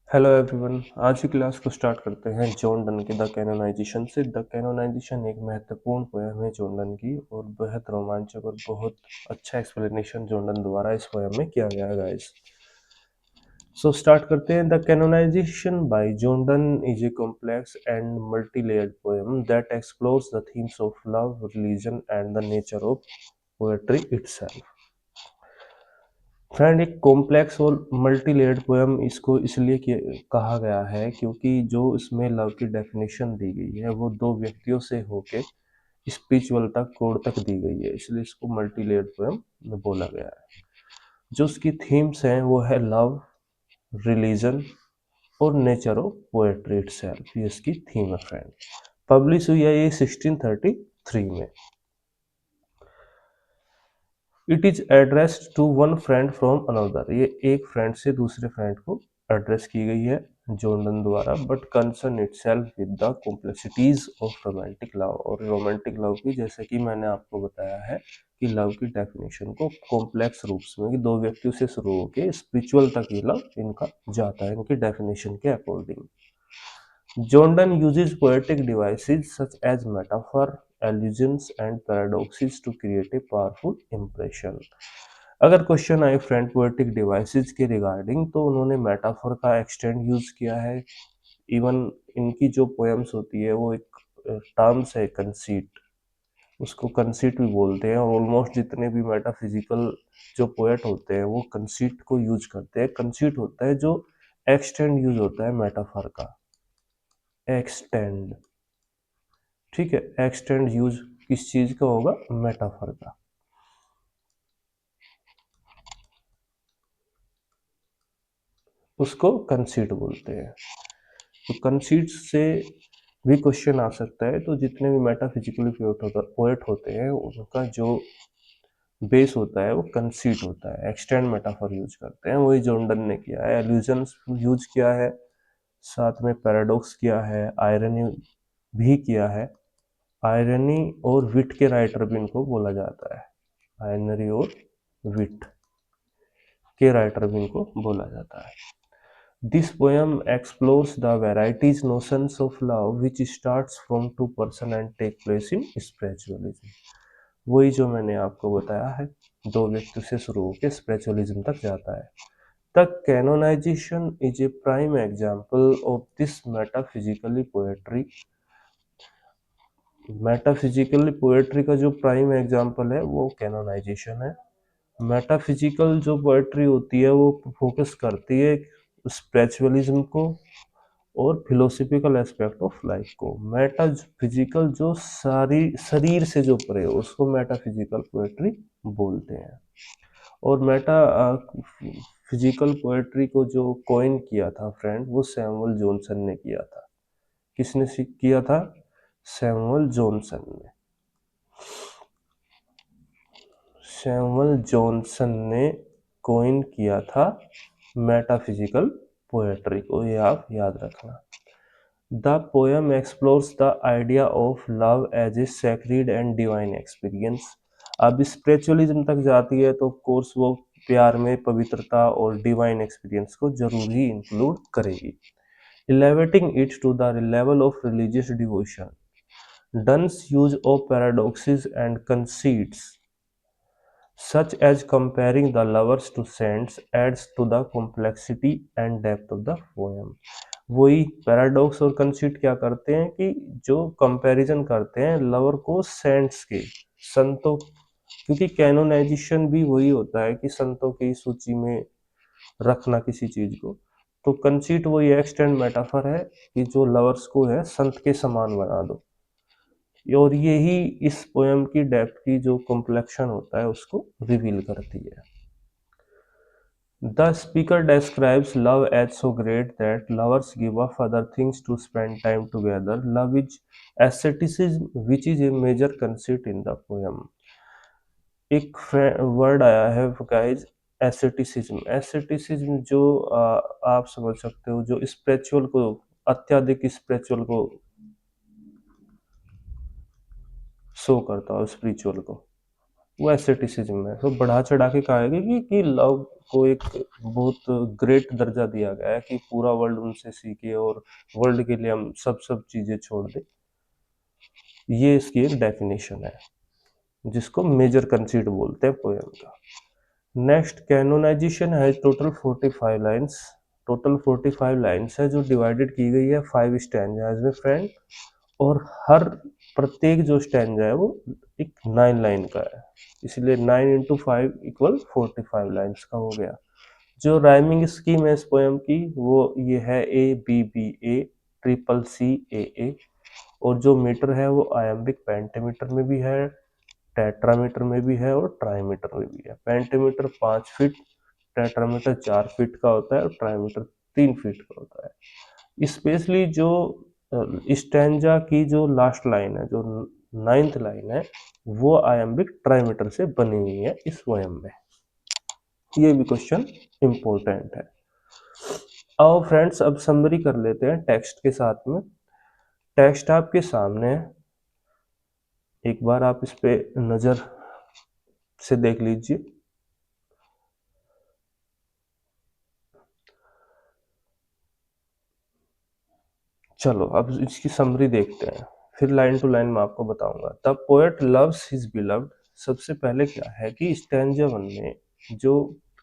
Hello everyone. आज की class को स्टार्ट करते हैं जॉन डन के द कैनोनाइजेशन से। द कैनोनाइजेशन एक महत्वपूर्ण पोयम है जॉन डन की और बेहद रोमांचक और बहुत अच्छा एक्सप्लेनेशन जॉन डन द्वारा इस पोयम में किया गया है गाइस। सो स्टार्ट करते हैं। The canonization by John Donne is a complex and multi layered poem that explores the themes of love, religion and the nature of poetry itself. Friend, एक complex और मल्टी लेयर्ड पोयम इसको इसलिए कहा गया है क्योंकि जो इसमें लव की डेफिनेशन दी गई है वो दो व्यक्तियों से होके स्पिरिचुअल तक, कोड तक दी गई है, इसलिए इसको मल्टी लेयर्ड पोयम बोला गया है। जो उसकी थीम्स हैं वो है लव, रिलीजन और नेचर ऑफ पोएट्री इटसेल्फ। ये इसकी थीम है फ्रेंड। पब्लिश हुई है ये 1633 में। It is addressed to one friend from another. ये एक फ्रेंड से दूसरे फ्रेंड को एड्रेस की गई है जॉन डन द्वारा, but concern itself with the complexities of romantic love. और रोमांटिक लव की, जैसे कि मैंने आपको बताया है कि लव की डेफिनेशन को कॉम्प्लेक्स रूप्स में कि दो व्यक्तियों से शुरू होकर स्पिरिचुअल तक ये लव इनका जाता है इनकी डेफिनेशन के according. Jordan uses poetic devices such as metaphor, allusions, and paradoxes to create a powerful impression. अगर क्वेश्चन आए फ्रेंड पोएटिक डिवाइसेस के रिगार्डिंग, तो उन्होंने मेटाफर का एक्सटेंड यूज किया है। इवन इनकी जो पोएम्स होती है वो एक टर्म्स है कंसीट, उसको कंसीट भी बोलते हैं। और ऑलमोस्ट जितने भी मेटाफिजिकल जो पोएट होते हैं वो कंसीट को यूज करते हैं। कंसीट होता है जो एक्सटेंड यूज होता है मेटाफर का, एक्सटेंड। ठीक है, एक्सटेंड यूज किस चीज का होगा? मेटाफर का। उसको कंसीट बोलते हैं। तो कंसीट से भी क्वेश्चन आ सकता है। तो जितने भी मेटाफिजिकली पोएट होते हैं उनका जो बेस होता है वो कंसीट होता है, एक्सटेंड मेटाफर यूज करते हैं। वही जॉर्डन ने किया है। एल्यूजन यूज किया है, साथ में पैराडॉक्स किया है, आयरनी भी किया है। आयरनी और विट के राइटर भी इनको बोला जाता है। आयरनी और विट के राइटर भी इनको बोला जाता है। This poem explores the varieties notions of love which starts from two person and take place in spiritualism. वही जो मैंने आपको बताया है, दो व्यक्ति से शुरू होकर स्पिरिचुअलिज्म तक जाता है। The canonization is a prime example of this metaphysically poetry. Metaphysical poetry का जो प्राइम एग्जाम्पल है वो कैनोनाइजेशन है। मेटाफिजिकल जो पोएट्री होती है वो फोकस करती है स्पिरिचुअलिज्म को और फिलोसफिकल एस्पेक्ट ऑफ लाइफ को। मेटाफिजिकल जो सारी शरीर से जो परे हो उसको मेटाफिजिकल पोएट्री बोलते हैं। और मेटा फिजिकल पोएट्री को जो कॉइन किया था फ्रेंड, वो सैमुअल जॉनसन ने किया था। किसने किया था? सैमुअल जॉनसन ने। सैमुअल जॉनसन ने कॉइन किया था मेटाफिजिकल पोएट्री को, ये आप याद रखना। The poem explores the idea of love as a sacred and divine experience. अब स्पिरिचुअलिज्म तक जाती है तो ऑफ कोर्स वो प्यार में पवित्रता और डिवाइन एक्सपीरियंस को जरूर ही इंक्लूड करेगी, elevating it to the level of religious devotion. Donne's use of paradoxes and conceits, such as comparing the lovers to saints, adds to the complexity and depth of the poem. वही paradox और conceit क्या करते हैं कि जो comparison करते हैं lover को सेंट्स के, संतों, क्योंकि कैनोनाइजेशन भी वही होता है कि संतों की सूची में रखना किसी चीज को। तो कंसीट वही एक्सटेंड मेटाफर है कि जो लवर्स को है संत के समान बना दो। और यही इस पोएम की डेप्थ की जो कॉम्प्लेक्शन होता है उसको रिवील करती है। The speaker describes love as so great that lovers give up other things to spend time together. Love is asceticism, which is a major conceit in the poem. एक word आया है guys, asceticism. Asceticism जो आप समझ सकते हो, जो spiritual को, अत्यधिक स्पिरिचुअल को शो करता हो, स्पिरिचुअल को। वो एस्थेटिसिज्म है। तो बढ़ा चढ़ा के कहा है कि लव को एक बहुत ग्रेट दर्जा दिया गया है कि पूरा वर्ल्ड उनसे सीखे और वर्ल्ड के लिए हम सब सब चीज़ें छोड़ दें। ये इसकी एक डेफिनेशन है जिसको मेजर कंसीड बोलते हैं पोएम का। नेक्स्ट, कैनोनाइजेशन है टोटल 45 लाइन्स। टोटल 45 लाइन्स है जो डिवाइडेड की गई है 5 स्टैंजाज में फ्रेंड, और हर प्रत्येक जो स्टैंजा है वो एक 9 लाइन का है, इसलिए 9 इंटू 5 इक्वल 45 लाइन्स का हो गया। जो राइमिंग स्कीम है इस पोएम की वो ये है A B B A triple C A A, और जो मीटर है वो आयम्बिक पेंटामीटर में भी है, टेट्रामीटर में भी है और ट्राईमीटर में भी है। पेंटामीटर 5 फीट, टेट्रामीटर 4 फीट का होता है और ट्राईमीटर 3 फीट का होता है। स्पेशली जो स्टैंजा की जो लास्ट लाइन है, जो 9th लाइन है, वो आयम्बिक ट्राईमीटर से बनी हुई है इस पोएम में। ये भी क्वेश्चन इंपॉर्टेंट है। आओ फ्रेंड्स अब समरी कर लेते हैं टेक्स्ट के साथ में। टेक्स्ट आपके सामने है, एक बार आप इस पे नजर से देख लीजिए। चलो अब इसकी समरी देखते हैं, फिर लाइन टू लाइन मैं आपको बताऊंगा। The poet loves his beloved. सबसे पहले क्या है कि स्टैंजा 1 में जो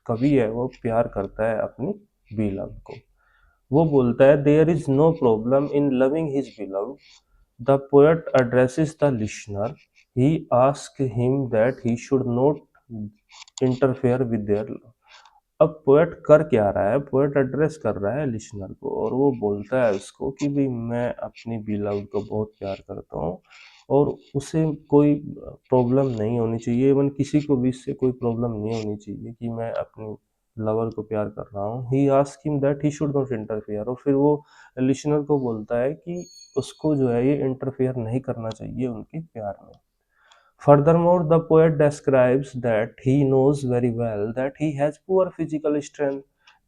कवि है वो प्यार करता है अपनी बिलव्ड को। वो बोलता है there is no problem in loving his beloved. The poet addresses the listener. He ask him that he should not interfere with their love. अब पोएट कर क्या रहा है, पोएट एड्रेस कर रहा है लिसनर को, और वो बोलता है उसको कि भाई मैं अपनी बिलव्ड को बहुत प्यार करता हूँ और उसे कोई प्रॉब्लम नहीं होनी चाहिए, इवन किसी को भी इससे कोई प्रॉब्लम नहीं होनी चाहिए कि मैं अपनी लवर को प्यार कर रहा हूँ। He ask him that he should not interfere, और फिर वो लिसनर को बोलता है कि उसको जो है ये इंटरफेयर नहीं करना चाहिए उनके प्यार में। Furthermore, the poet describes that he knows very well that he has poor physical strength,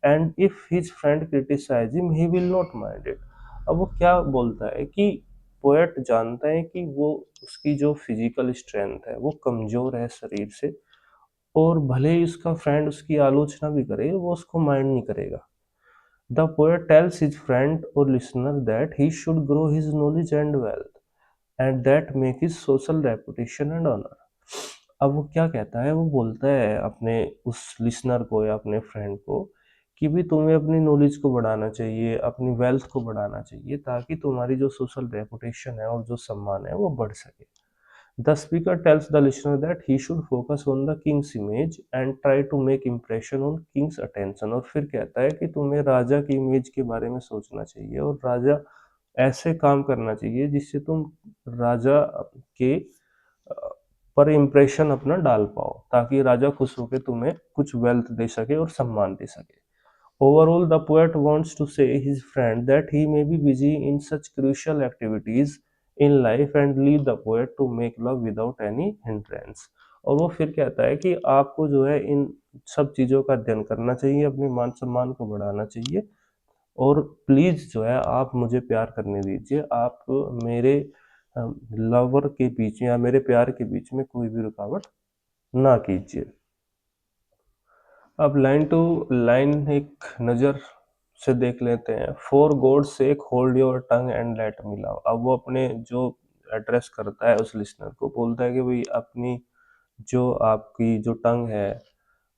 and if his friend criticizes him, he will not mind it. अब वो क्या बोलता है कि पोएट जानता है कि वो उसकी जो फिजिकल स्ट्रेंथ है वो कमजोर है शरीर से, और भले ही उसका फ्रेंड उसकी आलोचना भी करे वो उसको माइंड नहीं करेगा। The poet tells his friend और listener that he should grow his knowledge and wealth and that make his social reputation and honour. अब वो क्या कहता है, वो बोलता है अपने उस लिसनर को या अपने फ्रेंड को कि भी तुम्हें अपनी नॉलेज को बढ़ाना चाहिए, अपनी वेल्थ को बढ़ाना चाहिए, ताकि तुम्हारी जो सोशल रेपुटेशन है और जो सम्मान है वो बढ़ सके। The speaker tells the listener that he should focus on the king's image and try to make impression on king's attention, और फिर कहता है कि तुम्हें राजा की इमेज के बारे में सोचना चाहिए और राजा ऐसे काम करना चाहिए जिससे तुम राजा के पर इम्प्रेशन अपना डाल पाओ, ताकि राजा खुश होकर तुम्हें कुछ वेल्थ दे सके और सम्मान दे सके। Overall, the poet wants to say his friend that he may be busy in such crucial activities in life and leave the poet to make love without any hindrance। और वो फिर कहता है कि आपको जो है इन सब चीज़ों का अध्ययन करना चाहिए, अपने मान सम्मान को बढ़ाना चाहिए, और प्लीज़ जो है आप मुझे प्यार करने दीजिए, आप मेरे लवर के बीच में या मेरे प्यार के बीच में कोई भी रुकावट ना कीजिए। अब लाइन टू लाइन एक नज़र से देख लेते हैं। For God sake hold your tongue and let me love. अब वो अपने जो एड्रेस करता है उस लिसनर को, बोलता है कि भाई अपनी जो आपकी जो टंग है,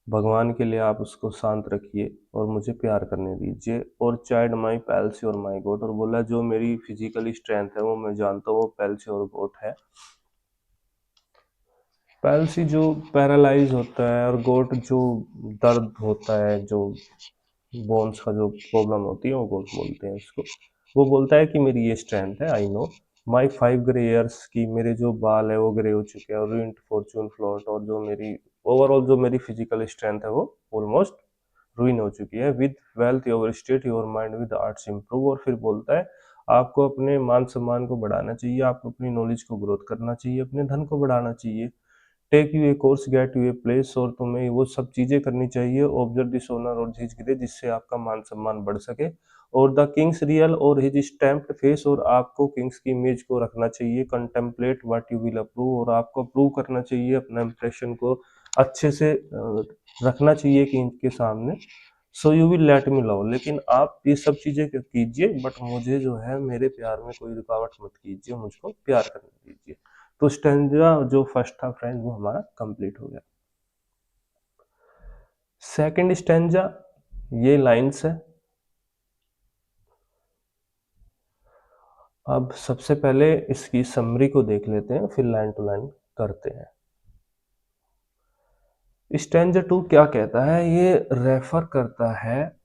भगवान के लिए आप उसको शांत रखिए और मुझे प्यार करने दीजिए। और चाइल्ड माई पैल्सी और माई गोट, और बोला जो मेरी फिजिकली स्ट्रेंथ है वो मैं जानता हूँ वो पैल्सी और गोट है। पैल्सी जो पैरालाइज होता है और गोट जो दर्द होता है, जो बोन्स का जो प्रॉब्लम होती है वो गोट बोलते हैं इसको। वो बोलता है कि मेरी ये स्ट्रेंथ है, I know my 5 grey years, की मेरे जो बाल है वो ग्रे हो चुके हैं, और रुइंड फॉर्चून फ्लॉट, और जो मेरी ओवरऑल जो मेरी फिजिकल स्ट्रेंथ है वो ऑलमोस्ट रुइन हो चुकी है। With wealth your state your mind with arts improve, और फिर बोलता है आपको अपने मान सम्मान को बढ़ाना चाहिए, आपको अपनी नॉलेज को ग्रोथ करना चाहिए, अपने धन को बढ़ाना चाहिए, take you a course, get you a place, और तुम्हें वो सब चीज़ें करनी चाहिए, ऑब्जर्व दिस ऑनर और हिज ग्रेस, जिससे आपका मान सम्मान बढ़ सके, और द किंग्स रियल और हिज स्टैम्प्ड फेस, और आपको किंग्स की इमेज को रखना चाहिए, contemplate what you will approve, और आपको अप्रूव करना चाहिए, अपना इंप्रेशन को अच्छे से रखना चाहिए कि इनके सामने। So you will let me love, लेकिन आप ये सब चीज़ें कीजिए बट मुझे जो है मेरे प्यार में कोई रुकावट मत कीजिए, मुझको प्यार करने दीजिए। तो स्टैंजा जो फर्स्ट था फ्रेंड वो हमारा कंप्लीट हो गया। सेकंड स्टैंजा, ये लाइन्स है। अब सबसे पहले इसकी समरी को देख लेते हैं, फिर लाइन टू लाइन करते हैं। स्टैंजा 2 क्या कहता है, ये रेफर करता है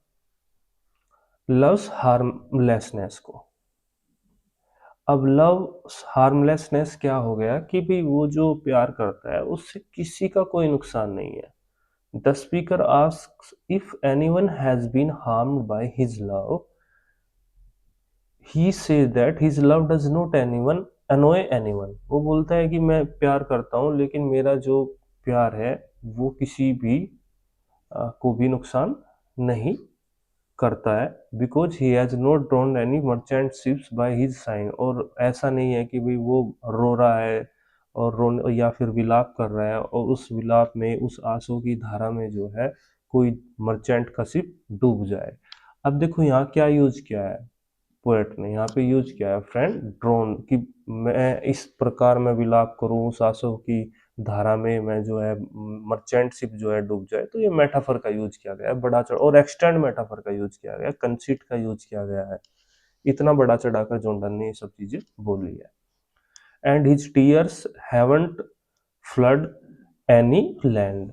लव्स हार्मलेसनेस को। अब लव हार्मलेसनेस क्या हो गया कि भाई वो जो प्यार करता है उससे किसी का कोई नुकसान नहीं है। The speaker asks if anyone has been harmed by his love, he says that his love does not anyone annoy anyone. वो बोलता है कि मैं प्यार करता हूँ लेकिन मेरा जो प्यार है वो किसी भी को भी नुकसान नहीं करता है, because he has not drawn any merchant ships by his sign. और ऐसा नहीं है कि भाई वो रो रहा है और रोने या फिर विलाप कर रहा है और उस विलाप में उस आंसू की धारा में जो है कोई मर्चेंट का शिप डूब जाए। अब देखो यहाँ क्या यूज किया है पोएट ने, यहाँ पे यूज किया है फ्रेंड ड्रोन, कि मैं इस प्रकार मैं विलाप करूँ उस आंसू की धारा में, मैं जो है मर्चेंट शिप जो है डूब जाए। तो ये मेटाफर का यूज किया गया है, बड़ा चढ़ और एक्सटेंड मेटाफर का यूज किया गया है, कंसीट का यूज किया गया है। इतना बड़ा चढ़ाकर जॉनडन ने ये सब चीजें बोली है। And his tears haven't flood any land,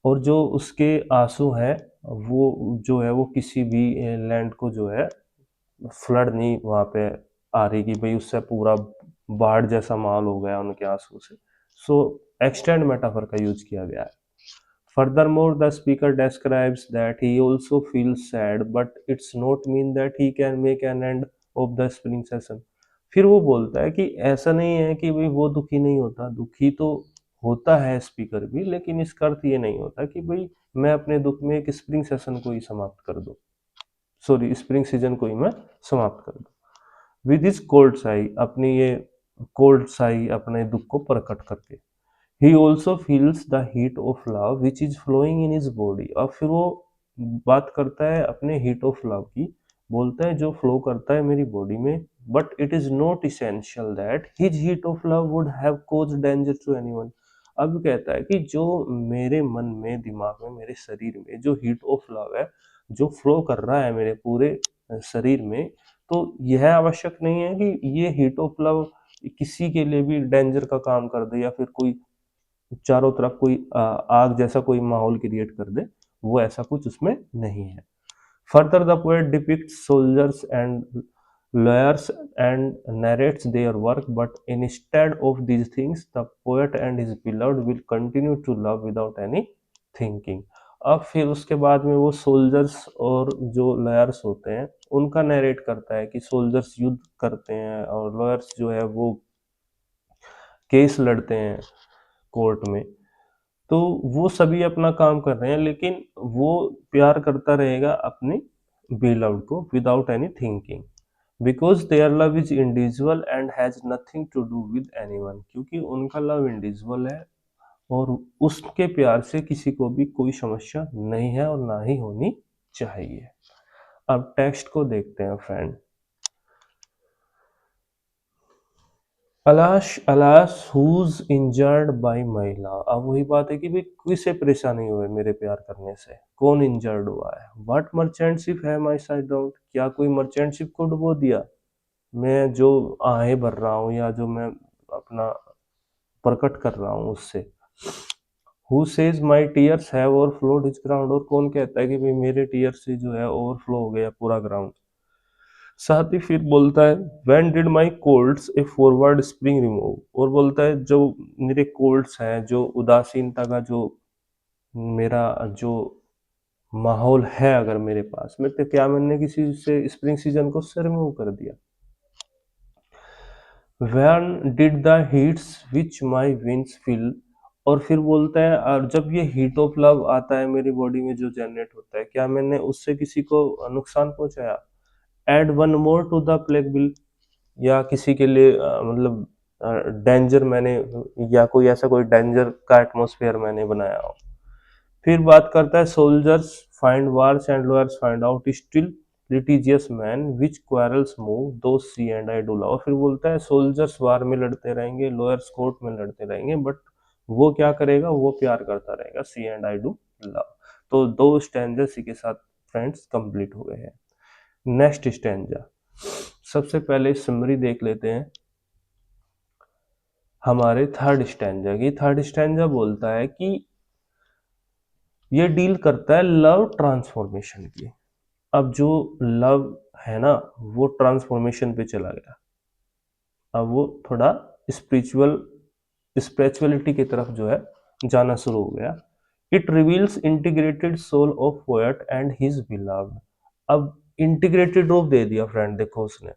और जो उसके आंसू हैं वो जो है वो किसी भी लैंड को जो है फ्लड नहीं वहां पे आ रही कि भाई उससे पूरा बाढ़ जैसा माहौल हो गया उनके आंसू से। सो एक्सटेंड मेटाफर का यूज किया गया है। Furthermore, the speaker describes that he also feels sad, but it's not mean that he can make an end of the spring session. फिर वो बोलता है कि ऐसा नहीं है कि भाई वो दुखी नहीं होता, दुखी तो होता है स्पीकर भी, लेकिन इसका अर्थ ये नहीं होता कि भाई मैं अपने दुख में एक स्प्रिंग सेशन को ही समाप्त कर दूं, सॉरी स्प्रिंग सीजन को ही मैं समाप्त कर दूं। विद इज कोल्ड साई, अपनी ये कोल्ड साई अपने दुख को प्रकट करके। He also feels the heat of love which is flowing in his body। और फिर वो बात करता है अपने हीट ऑफ लव की, बोलता है जो फ्लो करता है मेरी बॉडी में, but it is not essential that his heat of love would have caused danger to anyone. अब कहता है कि जो मेरे मन में दिमाग में मेरे शरीर में जो हीट ऑफ लव है जो फ्लो कर रहा है मेरे पूरे शरीर में, तो यह आवश्यक नहीं है कि ये हीट ऑफ लव किसी के लिए भी डेंजर का काम कर दे या फिर कोई चारों तरफ कोई आग जैसा कोई माहौल क्रिएट कर दे, वो ऐसा कुछ उसमें नहीं है। Further the poet depicts soldiers and lawyers and narrates their work, but instead of these things the poet and his beloved will continue to love without any thinking। अब फिर उसके बाद में वो सोल्जर्स और जो लॉयर्स होते हैं उनका नरेट करता है कि सोल्जर्स युद्ध करते हैं और लॉयर्स जो है वो केस लड़ते हैं कोर्ट में, तो वो सभी अपना काम कर रहे हैं लेकिन वो प्यार करता रहेगा अपनी beloved को without any thinking, because their love is individual and has nothing to do with anyone. क्योंकि उनका लव इंडिविजुअल है और उसके प्यार से किसी को भी कोई समस्या नहीं है और ना ही होनी चाहिए। अब टेक्स्ट को देखते हैं friend. Alas alas who's injured by my love. अब वही बात है कि भाई किसे परेशानी हुए मेरे प्यार करने से, कौन इंजर्ड हुआ है। व्हाट मर्चेंटशिप है माई साइड आउट, क्या कोई मर्चेंटशिप को डुबो दिया, मैं जो आहें भर रहा हूँ या जो मैं अपना प्रकट कर रहा हूँ उससे। Who says my tears have overflowed his ground, और कौन कहता है कि भाई मेरे टीयर से जो है ओवरफ्लो हो गया पूरा ग्राउंड। साथ ही फिर बोलता है when did my colds A forward spring remove, और बोलता है जो मेरे कोल्ड्स हैं, जो उदासीनता का जो मेरा जो माहौल है अगर मेरे पास में, तो क्या मैंने किसी से स्प्रिंग सीजन को उससे रिमूव कर दिया। When did the heats which my winds fill और फिर बोलता है और जब ये हीट ऑफ लव आता है मेरी बॉडी में जो जनरेट होता है, क्या मैंने उससे किसी को नुकसान पहुंचाया? Add one more to the plague bill, या किसी के लिए मतलब डेंजर मैंने, या कोई ऐसा कोई डेंजर का एटमॉस्फेयर मैंने बनाया हो। फिर बात करता है soldiers find wars and lawyers find out still litigious men which quarrels move though she and I do love. फिर बोलता है सोल्जर्स वार में लड़ते रहेंगे, लॉयर्स कोर्ट में लड़ते रहेंगे, बट वो क्या करेगा, वो प्यार करता रहेगा, सी एंड आई डू लव। तो दो स्टैंजा इसी के साथ फ्रेंड्स कंप्लीट हो गए हैं। नेक्स्ट स्टैंजा, सबसे पहले समरी देख लेते हैं हमारे थर्ड स्टैंजा की। थर्ड स्टैंजा बोलता है कि ये डील करता है लव ट्रांसफॉर्मेशन की। अब जो लव है ना, वो ट्रांसफॉर्मेशन पे चला गया, अब वो थोड़ा स्पिरिचुअलिटी की तरफ जो है जाना शुरू हो गया। It reveals integrated soul of poet and his beloved. अब इंटीग्रेटेड रूप दे दिया फ्रेंड, देखो उसने।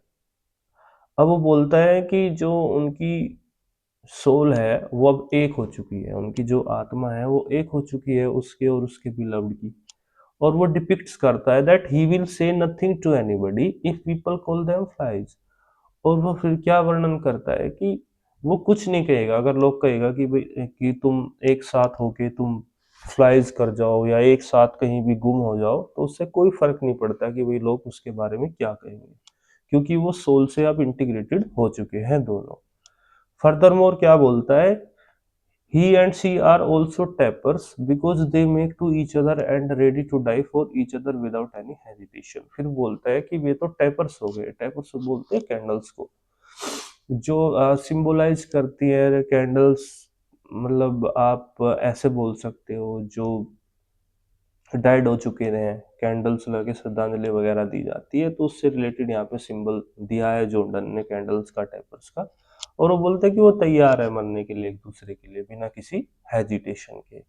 अब वो बोलता है कि जो उनकी सोल है वो अब एक हो चुकी है, उनकी जो आत्मा है वो एक हो चुकी है उसके और उसके बिलव्ड की। और वो डिपिक्ट्स करता है that he will say nothing to anybody if people call them flies. और वो फिर क्या वर्णन करता है कि वो कुछ नहीं कहेगा अगर लोग कहेगा कि भाई कि तुम एक साथ होके तुम फ्लाइज कर जाओ या एक साथ कहीं भी गुम हो जाओ, तो उससे कोई फर्क नहीं पड़ता कि भाई लोग उसके बारे में क्या कहेंगे, क्योंकि वो सोल से अब इंटीग्रेटेड हो चुके हैं दोनों। फर्दरमोर क्या बोलता है, he and she are also tappers because they make to each other and ready to die for each other without any hesitation। फिर बोलता है कि वे तो टैपर्स हो गए, टैपर्स बोलते हैं कैंडल्स को, जो सिंबलाइज करती है कैंडल्स। मतलब आप ऐसे बोल सकते हो जो डेड हो चुके हैं, कैंडल्स लगे श्रद्धांजलि वगैरह दी जाती है, तो उससे रिलेटेड यहाँ पे सिंबल दिया है जॉर्डन ने कैंडल्स का, टैपर्स का। और वो बोलते हैं कि वो तैयार है मरने के लिए एक दूसरे के लिए बिना किसी हेजिटेशन के।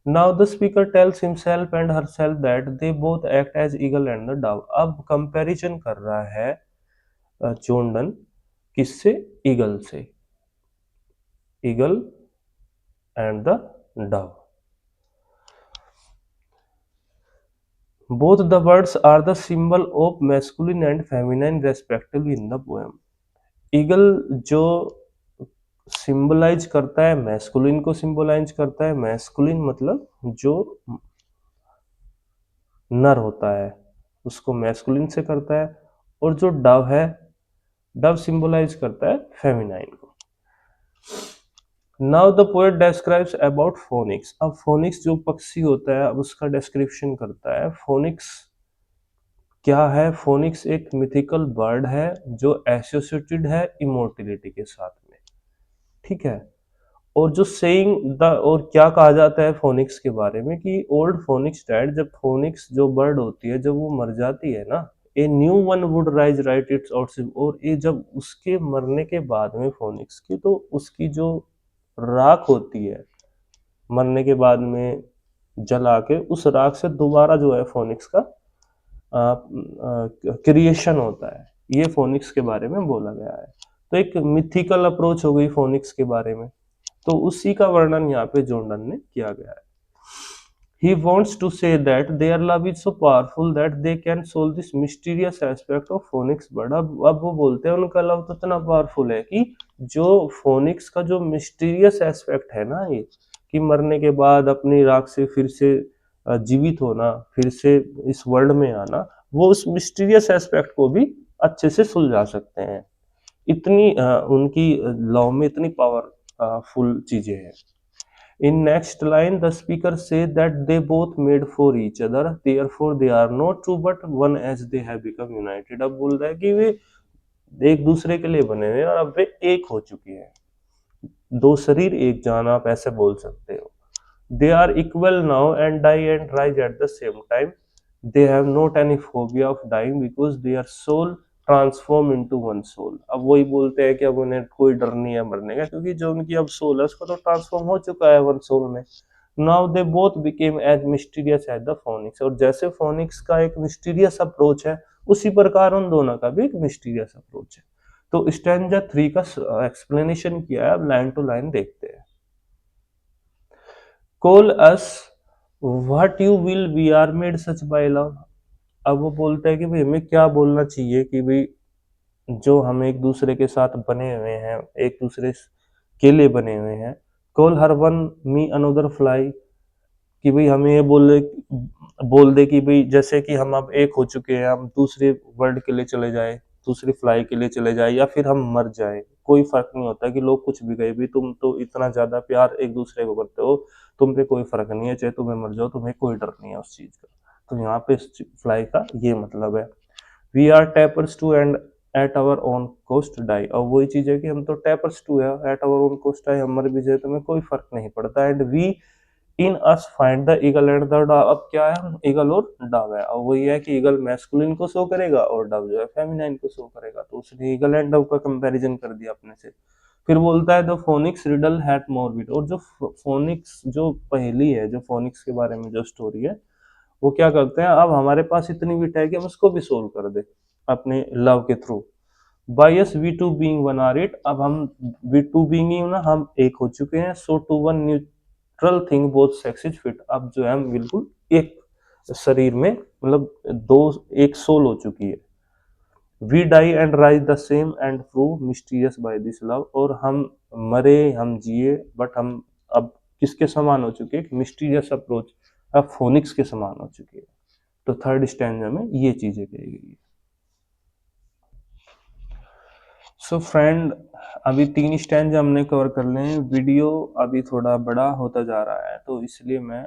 Now the speaker tells himself and herself that they both act as eagle and the dove. अब कंपैरिजन कर रहा है जॉर्डन, किससे? ईगल से, eagle and the dove. Both the birds are the symbol of masculine and feminine respectively in the poem। Eagle जो symbolize करता है मैस्कुलिन को, सिंबलाइज करता है, मैस्कुलिन मतलब जो नर होता है उसको मैस्कुलिन से करता है, और जो डव है, डव सिंबलाइज करता है फेमिनाइन को। Now the poet describes about phoenix. अब फोनिक्स जो पक्षी होता है अब उसका डिस्क्रिप्शन करता है। फोनिक्स क्या है? फोनिक्स एक मिथिकल बर्ड है जो एसोसिएटेड है इमोर्टिलिटी के साथ में, ठीक है। और जो सेइंग द, और क्या कहा जाता है फोनिक्स के बारे में कि ओल्ड फोनिक्स डाइड, जब फोनिक्स जो बर्ड होती है जब वो मर जाती है ना, a new one would rise right it's out. और ये जब उसके मरने के बाद में फोनिक्स की, तो उसकी जो राख होती है मरने के बाद में जला के, उस राख से दोबारा जो है फोनिक्स का क्रिएशन होता है। ये फोनिक्स के बारे में बोला गया है। तो एक मिथिकल अप्रोच हो गई फोनिक्स के बारे में, तो उसी का वर्णन यहाँ पे जॉर्डन ने किया गया है। He wants to say that their love is so powerful that they can solve this mysterious aspect of phoenix bird। अब वो बोलते हैं उनका लव तो इतना पावरफुल है कि जो फोनिक्स का जो मिस्टीरियस एस्पेक्ट है ना, ये कि मरने के बाद अपनी राख से फिर से जीवित होना, फिर से इस वर्ल्ड में आना, वो उस मिस्टीरियस एस्पेक्ट को भी अच्छे से सुलझा सकते हैं। इतनी उनकी लव में इतनी पावरफुल चीजें हैं। In next line, the speaker says that they both made for each other, therefore they are not two but one as they have become united। अब बोल रहा है कि वे एक दूसरे के लिए बने हुए हैं और अब वे एक हो चुके हैं, दो शरीर एक जान, आप ऐसे बोल सकते हो। They are equal now and die and rise at the same time। They have not any phobia of dying because their soul transform into one soul. अब वही बोलते हैं कि अब उन्हें कोई डर नहीं है मरने का, क्योंकि जो उनकी अब सोल है उसका तो ट्रांसफॉर्म हो चुका है वन सोल में। Now they both became as mysterious as the phoenix. और जैसे फोनिक्स का एक मिस्टीरियस अप्रोच है, उसी प्रकार उन दोनों का भी एक मिस्टीरियस अप्रोच है। तो स्टैंजा 3 का एक्सप्लेनेशन किया है, अब लाइन टू लाइन देखते हैं। Call us what you will, we are made such by love. अब वो बोलता है कि भाई हमें क्या बोलना चाहिए कि भाई जो हम एक दूसरे के साथ बने हुए हैं, एक दूसरे के लिए बने हुए हैं। Call her one me another fly, कि भाई हमें ये बोल दे कि भाई जैसे कि हम अब एक हो चुके हैं, हम दूसरे वर्ल्ड के लिए चले जाए, दूसरी फ्लाई के लिए चले जाए, या फिर हम मर जाए, कोई फर्क नहीं होता कि लोग कुछ भी कहे भी, तुम तो इतना ज्यादा प्यार एक दूसरे को करते हो, तुम पे कोई फर्क नहीं है, चाहे तुम्हें मर जाओ, तुम्हें कोई डर नहीं है उस चीज का। तो यहाँ पे फ्लाई का ये मतलब है। We are tapers too and at our own cost die. और वही चीज है कि हम तो टैपर्स टू है, at our own cost die, हम मर भी जाए तो हमें कोई फर्क नहीं पड़ता। And we in us find the eagle and the dove. अब क्या है, ईगल और डव है, और वही है कि ईगल मैस्कुलिन को शो करेगा और डव जो है फेमिनाइन को शो करेगा, तो उसने ईगल एंड डव का कंपैरिजन कर दिया अपने से। फिर बोलता है the phoenix riddle had more wit. और जो फोनिक्स जो पहेली है, जो फोनिक्स के बारे में जो स्टोरी है, वो क्या करते हैं, अब हमारे पास इतनी विट है कि हम उसको भी सोल्व कर दे अपने लव के through. By us we two being one are it. अब हम वी टू बीइंग ही ना, हम एक हो चुके हैं। So to one neutral thing both sexes fit. अब जो है हम बिल्कुल एक शरीर में, मतलब दो, एक सोल हो चुकी है। We die and rise the same and prove mysterious by this love. और हम मरे, हम जिए, बट हम अब किसके समान हो चुके हैं, मिस्टीरियस अप्रोच, अब फोनिक्स के समान हो चुके हैं। तो थर्ड स्टैंडर्ड में ये चीजें कही गई है। सो फ्रेंड, अभी 3 स्टैंड हमने कवर कर लिए हैं। वीडियो अभी थोड़ा बड़ा होता जा रहा है, तो इसलिए मैं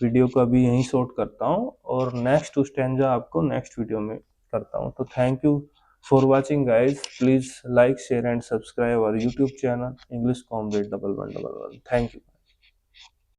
वीडियो को अभी यहीं शॉर्ट करता हूँ, और नेक्स्ट स्टैंजा आपको नेक्स्ट वीडियो में करता हूँ। तो thank you for watching guys. Please like share and subscribe our YouTube channel English comrade 1111। Thank you.